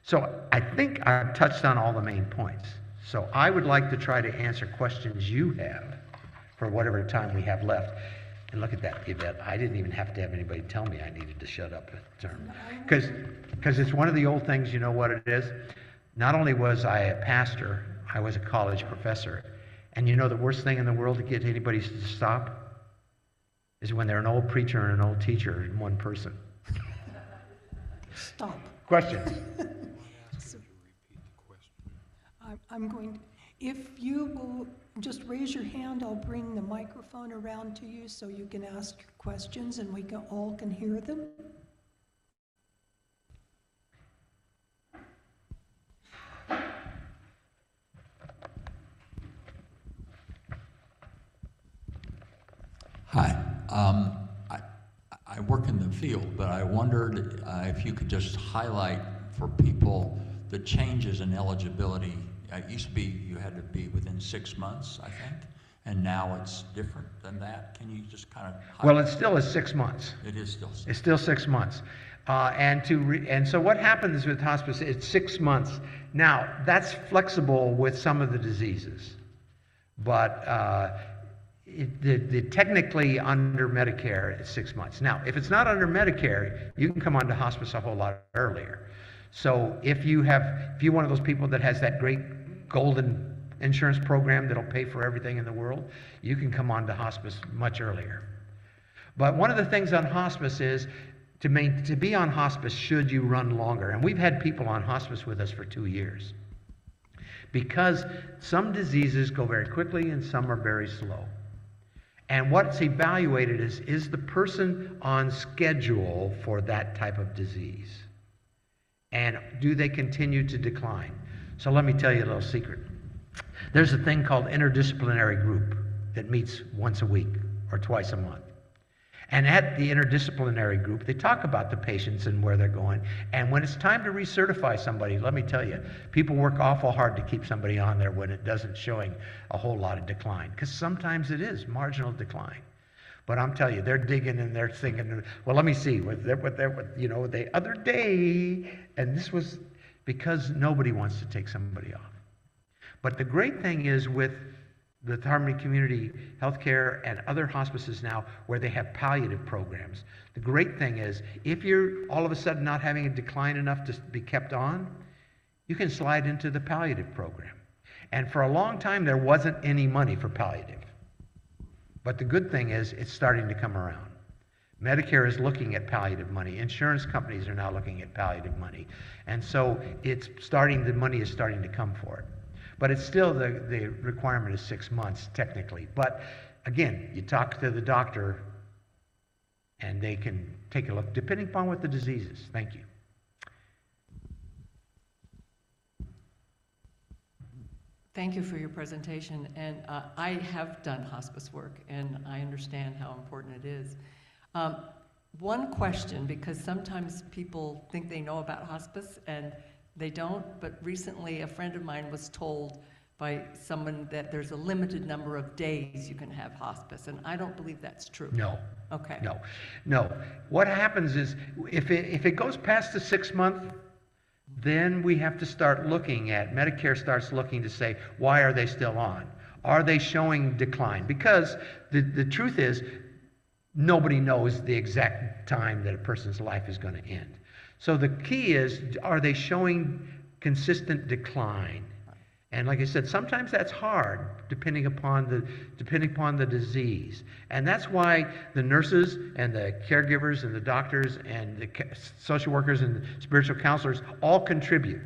So I think I've touched on all the main points. So I would like to try to answer questions you have for whatever time we have left. And look at that, Yvette. I didn't even have to have anybody tell me I needed to shut up a term. Because it's one of the old things, you know what it is? Not only was I a pastor, I was a college professor. And you know the worst thing in the world to get anybody to stop is when they're an old preacher and an old teacher in one person. Stop. Questions? I'm going, if you will just raise your hand, I'll bring the microphone around to you so you can ask your questions and we all can hear them. Hi. I work in the field, but I wondered if you could just highlight for people the changes in eligibility. It used to be you had to be within 6 months, I think, and now it's different than that. Can you just kind of highlight? Well, it still is 6 months. It is still 6 months. It's still 6 months. And so what happens with hospice, it's 6 months. Now, that's flexible with some of the diseases. But technically under Medicare, it's 6 months. Now, if it's not under Medicare, you can come onto hospice a whole lot earlier. So if you're one of those people that has that great golden insurance program that'll pay for everything in the world, you can come onto hospice much earlier. But one of the things on hospice is to be on hospice should you run longer. And we've had people on hospice with us for 2 years. Because some diseases go very quickly and some are very slow. And what's evaluated is the person on schedule for that type of disease? And do they continue to decline? So let me tell you a little secret. There's a thing called interdisciplinary group that meets once a week or twice a month. And at the interdisciplinary group, they talk about the patients and where they're going. And when it's time to recertify somebody, let me tell you, people work awful hard to keep somebody on there when it doesn't showing a whole lot of decline. Because sometimes it is marginal decline. But I'm telling you, they're digging and they're thinking, well, let me see, the other day, and this was because nobody wants to take somebody off. But the great thing is with the Harmony Community Healthcare and other hospices now where they have palliative programs, the great thing is if you're all of a sudden not having a decline enough to be kept on, you can slide into the palliative program. And for a long time, there wasn't any money for palliative. But the good thing is it's starting to come around. Medicare is looking at palliative money. Insurance companies are now looking at palliative money. And so the money is starting to come for it. But it's still, the requirement is 6 months technically. But again, you talk to the doctor and they can take a look, depending upon what the disease is. Thank you. Thank you for your presentation, and I have done hospice work, and I understand how important it is. One question, because sometimes people think they know about hospice, and they don't, but recently a friend of mine was told by someone that there's a limited number of days you can have hospice, and I don't believe that's true. No. Okay. No. What happens is, if it goes past the 6 month, then we have to start looking at, Medicare starts looking to say, why are they still on? Are they showing decline? Because the truth is, nobody knows the exact time that a person's life is going to end. So the key is, are they showing consistent decline? And like I said, sometimes that's hard depending upon the disease. And that's why the nurses and the caregivers and the doctors and the social workers and the spiritual counselors all contribute.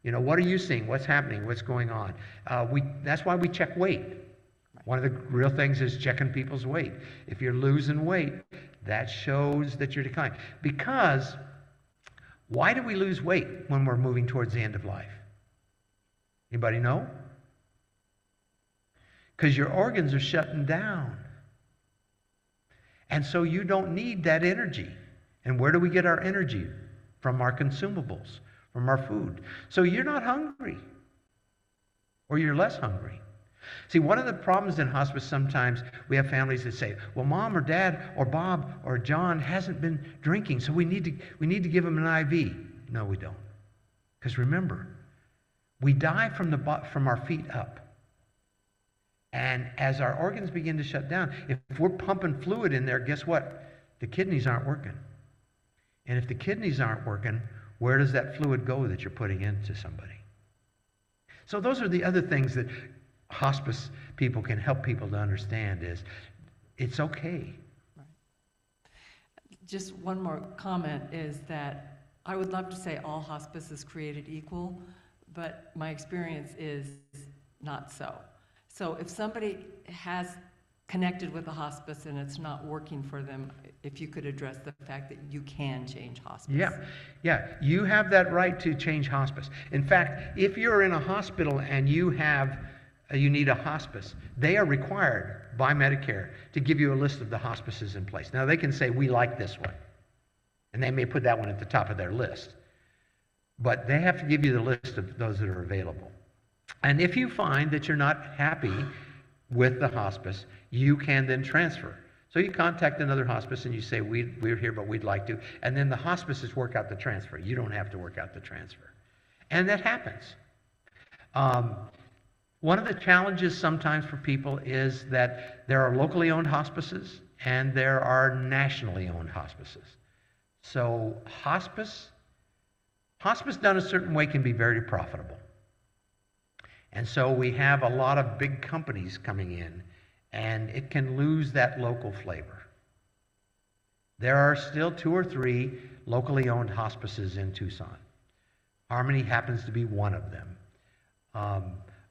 You know, what are you seeing? What's happening? What's going on? That's why we check weight. One of the real things is checking people's weight. If you're losing weight, that shows that you're declining. Because why do we lose weight when we're moving towards the end of life? Anybody know? Because your organs are shutting down. And so you don't need that energy. And where do we get our energy? From our consumables, from our food. So you're not hungry. Or you're less hungry. See, one of the problems in hospice sometimes, we have families that say, well, Mom or Dad or Bob or John hasn't been drinking, so we need to give him an IV. No, we don't. Because remember, we die from our feet up. And as our organs begin to shut down, if we're pumping fluid in there, guess what? The kidneys aren't working. And if the kidneys aren't working, where does that fluid go that you're putting into somebody? So those are the other things that hospice people can help people to understand is it's okay. Just one more comment is that I would love to say all hospice is created equal, but my experience is not so. So if somebody has connected with a hospice and it's not working for them, if you could address the fact that you can change hospice. Yeah, you have that right to change hospice. In fact, if you're in a hospital and you need a hospice, they are required by Medicare to give you a list of the hospices in place. Now they can say, we like this one. And they may put that one at the top of their list. But they have to give you the list of those that are available. And if you find that you're not happy with the hospice, you can then transfer. So you contact another hospice and you say, we're here, but we'd like to. And then the hospices work out the transfer. You don't have to work out the transfer. And that happens. One of the challenges sometimes for people is that there are locally owned hospices and there are nationally owned hospices. So hospice done a certain way can be very profitable. And so we have a lot of big companies coming in, and it can lose that local flavor. There are still 2 or 3 locally owned hospices in Tucson. Harmony happens to be one of them.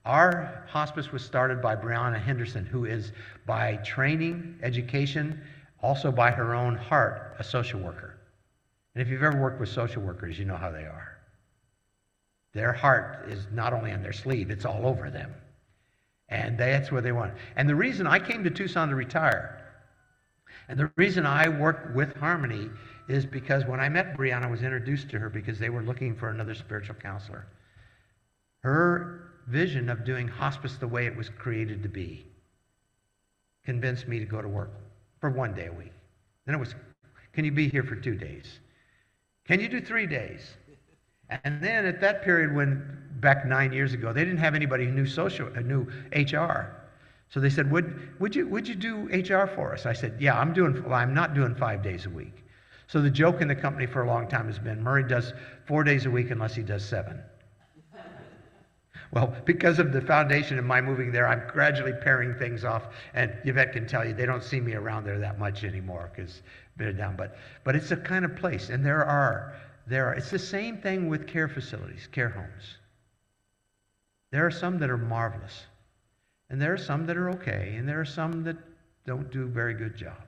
Our hospice was started by Brianna Henderson, who is by training, education, also by her own heart, a social worker. And if you've ever worked with social workers, you know how they are. Their heart is not only on their sleeve, it's all over them. And that's where they want it. And the reason I came to Tucson to retire, and the reason I work with Harmony is because when I met Brianna, I was introduced to her because they were looking for another spiritual counselor. Her vision of doing hospice the way it was created to be convinced me to go to work for 1 day a week. Then it was, can you be here for 2 days? Can you do 3 days? And then at that period, when back 9 years ago, they didn't have anybody who knew HR. So they said, would you do HR for us? I said, yeah, I'm not doing 5 days a week. So the joke in the company for a long time has been, Murray does 4 days a week unless he does 7. Well, because of the foundation and my moving there, I'm gradually paring things off. And Yvette can tell you, they don't see me around there that much anymore because they're down. But it's a kind of place, and there are. It's the same thing with care facilities, care homes. There are some that are marvelous, and there are some that are okay, and there are some that don't do a very good job.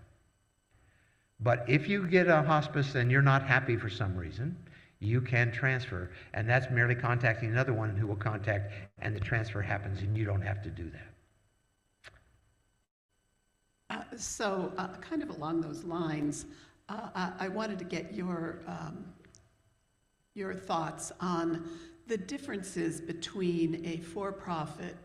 But if you get a hospice and you're not happy for some reason, you can transfer, and that's merely contacting another one who will contact, and the transfer happens, and you don't have to do that. So kind of along those lines, I wanted to get your thoughts on the differences between a for-profit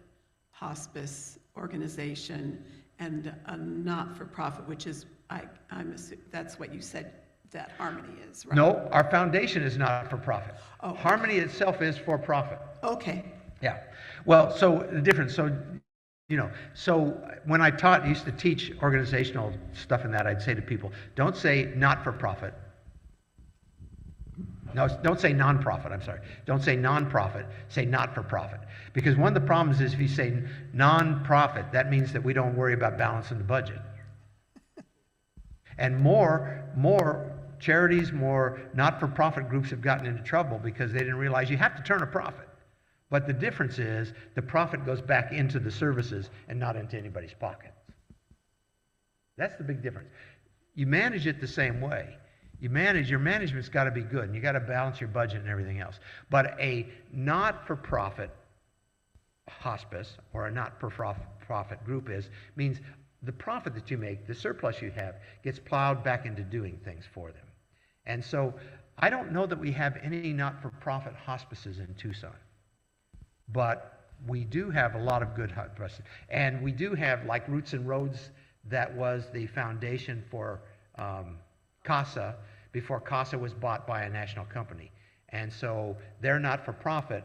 hospice organization and a not-for-profit, which is, I'm assuming, that's what you said that Harmony is, right? No, our foundation is not for profit. Oh, okay. Harmony itself is for profit. Okay. Yeah. Well, so the difference, so when I used to teach organizational stuff in that, I'd say to people, don't say not for profit. No, don't say nonprofit, I'm sorry. Don't say nonprofit, say not for profit. Because one of the problems is if you say nonprofit, that means that we don't worry about balancing the budget. And more charities, more not-for-profit groups have gotten into trouble because they didn't realize you have to turn a profit. But the difference is the profit goes back into the services and not into anybody's pockets. That's the big difference. You manage it the same way. Your management's got to be good, and you got to balance your budget and everything else. But a not-for-profit hospice or a not-for-profit group is, means the profit that you make, the surplus you have, gets plowed back into doing things for them. And so I don't know that we have any not-for-profit hospices in Tucson, but we do have a lot of good hospices. And we do have, like Roots and Roads, that was the foundation for CASA before CASA was bought by a national company. And so they're not-for-profit,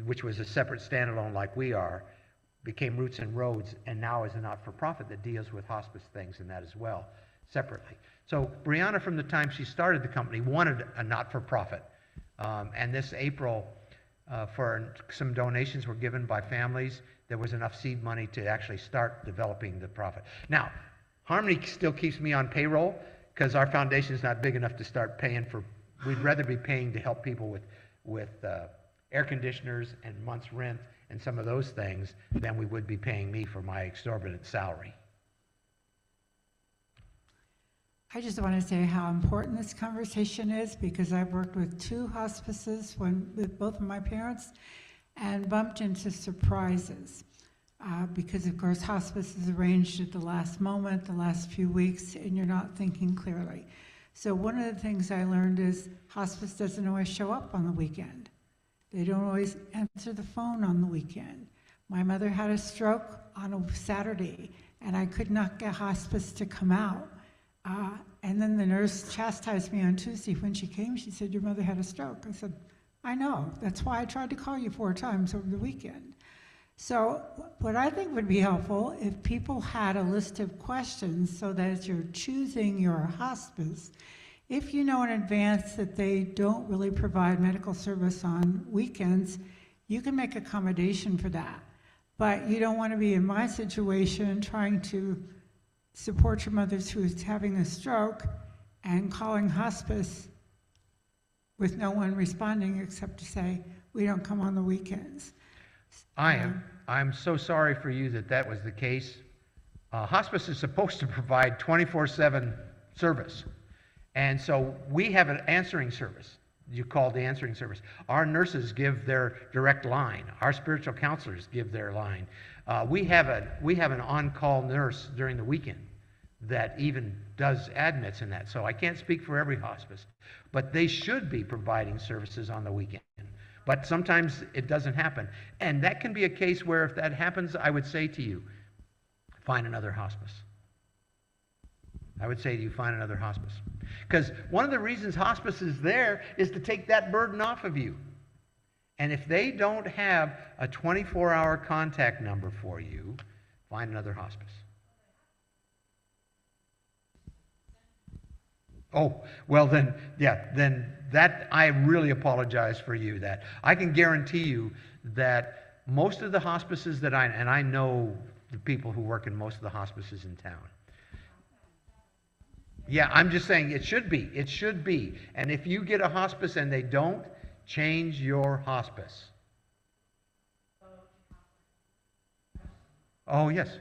which was a separate standalone like we are, became Roots and Roads, and now is a not-for-profit that deals with hospice things and that as well, separately. So Brianna, from the time she started the company, wanted a not-for-profit. And this April, for some donations were given by families, there was enough seed money to actually start developing the profit. Now, Harmony still keeps me on payroll because our foundation is not big enough to start paying for, we'd rather be paying to help people with air conditioners and month's rent and some of those things than we would be paying me for my exorbitant salary. I just want to say how important this conversation is because I've worked with 2 hospices with both of my parents and bumped into surprises because, of course, hospice is arranged at the last moment, the last few weeks, and you're not thinking clearly. So one of the things I learned is hospice doesn't always show up on the weekend. They don't always answer the phone on the weekend. My mother had a stroke on a Saturday, and I could not get hospice to come out. And then the nurse chastised me on Tuesday when she came. She said, "Your mother had a stroke." I said, "I know. That's why I tried to call you 4 times over the weekend." So what I think would be helpful if people had a list of questions so that as you're choosing your hospice, if you know in advance that they don't really provide medical service on weekends, you can make accommodation for that. But you don't want to be in my situation trying to support your mother who's having a stroke and calling hospice with no one responding except to say, "We don't come on the weekends." I'm so sorry for you that was the case. Hospice is supposed to provide 24/7 service. And so we have an answering service. You call the answering service. Our nurses give their direct line. Our spiritual counselors give their line. We have an on-call nurse during the weekend that even does admits in that. So I can't speak for every hospice, but they should be providing services on the weekend. But sometimes it doesn't happen. And that can be a case where if that happens, I would say to you, find another hospice. I would say to you, find another hospice. Because one of the reasons hospice is there is to take that burden off of you. And if they don't have a 24-hour contact number for you, find another hospice. Oh, well then, yeah, then that, I really apologize for you. That I can guarantee you that most of the hospices that I know the people who work in most of the hospices in town. Yeah, I'm just saying it should be. It should be. And if you get a hospice and they don't, change your hospice. Oh, yes.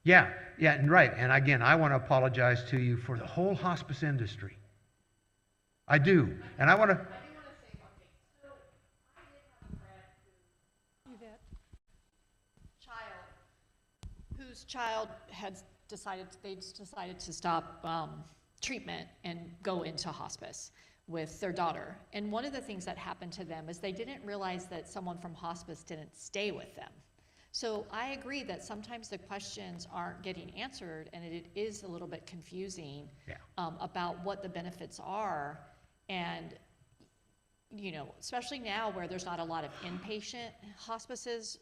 Yeah, and right. And again, I want to apologize to you for the whole hospice industry. I do. And I want to... whose child had decided to stop treatment and go into hospice with their daughter. And one of the things that happened to them is they didn't realize that someone from hospice didn't stay with them. So I agree that sometimes the questions aren't getting answered, and it is a little bit confusing about what the benefits are. And, you know, especially now where there's not a lot of inpatient hospices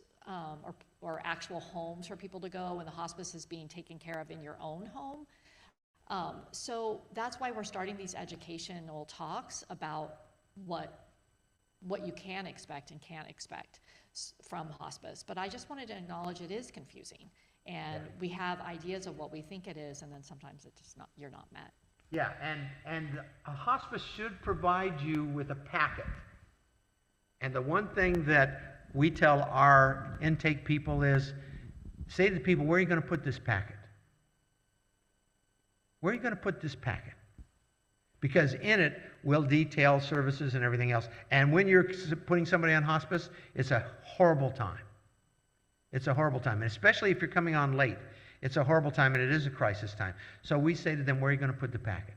or actual homes for people to go, and the hospice is being taken care of in your own home. So that's why we're starting these educational talks about what you can expect and can't expect from hospice. But I just wanted to acknowledge it is confusing, and we have ideas of what we think it is, and then sometimes it's just not, you're not met. Yeah, and a hospice should provide you with a packet. And the one thing that we tell our intake people is, say to the people, where are you going to put this packet? where are you going to put this packet? Because in it will detail services and everything else. And when you're putting somebody on hospice, it's a horrible time. It's a horrible time, and especially if you're coming on late. It's a horrible time, and it is a crisis time. So we say to them, where are you going to put the packet?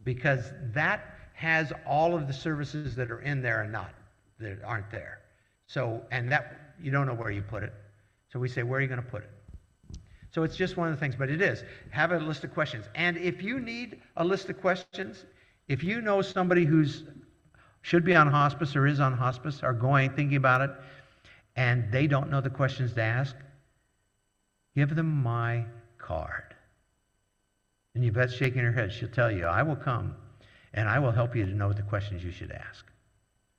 Because that has all of the services that are in there and that aren't there. So, and that, you don't know where you put it. So we say, where are you going to put it? So it's just one of the things, but it is. Have a list of questions. And if you need a list of questions, if you know somebody who's should be on hospice or is on hospice or thinking about it, and they don't know the questions to ask, give them my card. And Yvette's shaking her head. She'll tell you, I will come and I will help you to know the questions you should ask.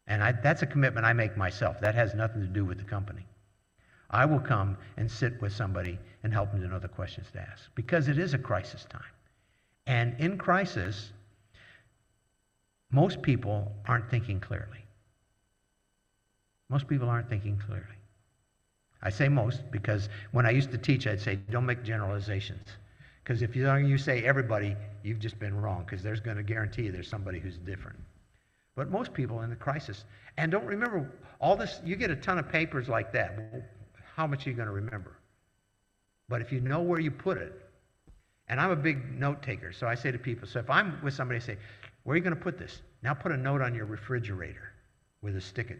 And that's a commitment I make myself. That has nothing to do with the company. I will come and sit with somebody and help them to know the questions to ask, because it is a crisis time. And in crisis, most people aren't thinking clearly. Most people aren't thinking clearly. I say most because when I used to teach, I'd say, don't make generalizations. Because if you say everybody, you've just been wrong, because there's going to guarantee you there's somebody who's different. But most people in the crisis, and don't remember all this, you get a ton of papers like that. Well, how much are you going to remember? But if you know where you put it, and I'm a big note taker, so I say to people, so if I'm with somebody, I say, where are you going to put this? Now put a note on your refrigerator with a sticker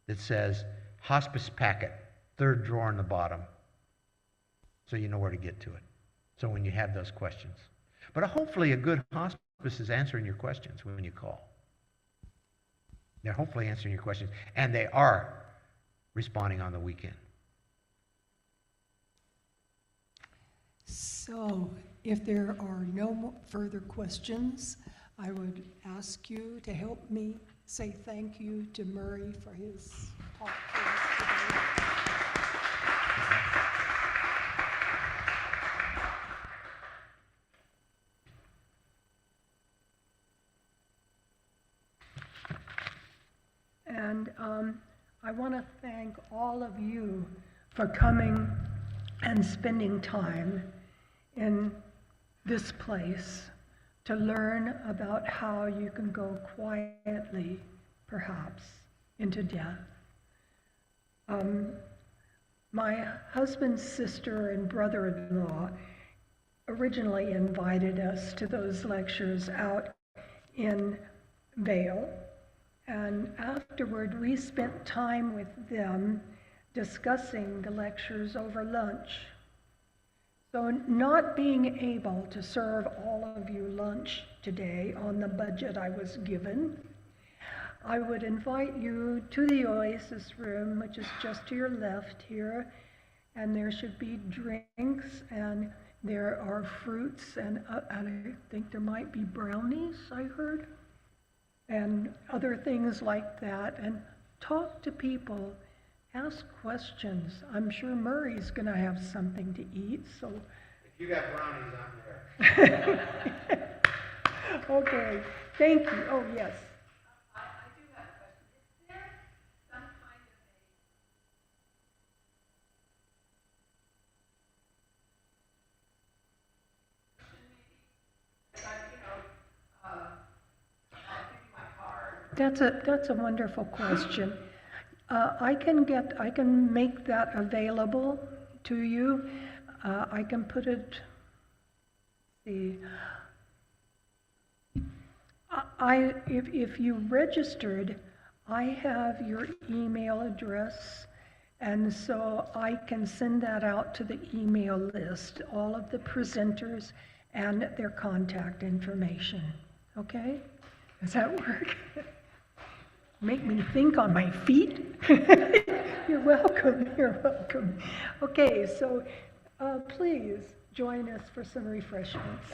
that says, hospice packet, 3rd drawer in the bottom, so you know where to get to it. So when you have those questions. But hopefully a good hospice is answering your questions when you call. They're hopefully answering your questions, and they are responding on the weekend. So if there are no further questions, I would ask you to help me say thank you to Murray for his talk for us today. And I want to thank all of you for coming and spending time in this place to learn about how you can go quietly, perhaps, into death. My husband's sister and brother-in-law originally invited us to those lectures out in Vail. And afterward, we spent time with them discussing the lectures over lunch. So not being able to serve all of you lunch today on the budget I was given, I would invite you to the Oasis room, which is just to your left here, and there should be drinks, and there are fruits, and I think there might be brownies, I heard, and other things like that, and talk to people, ask questions. I'm sure Murray's going to have something to eat, so. If you got brownies, I'm there. Okay, thank you. Oh, yes. I do have a question. Is there some kind of I'll give you my card. That's a wonderful question. I can make that available to you. I can put it, see, if you registered, I have your email address, and so I can send that out to the email list, all of the presenters and their contact information. Okay? Does that work? Make me think on my feet. You're welcome, you're welcome. Okay, so please join us for some refreshments.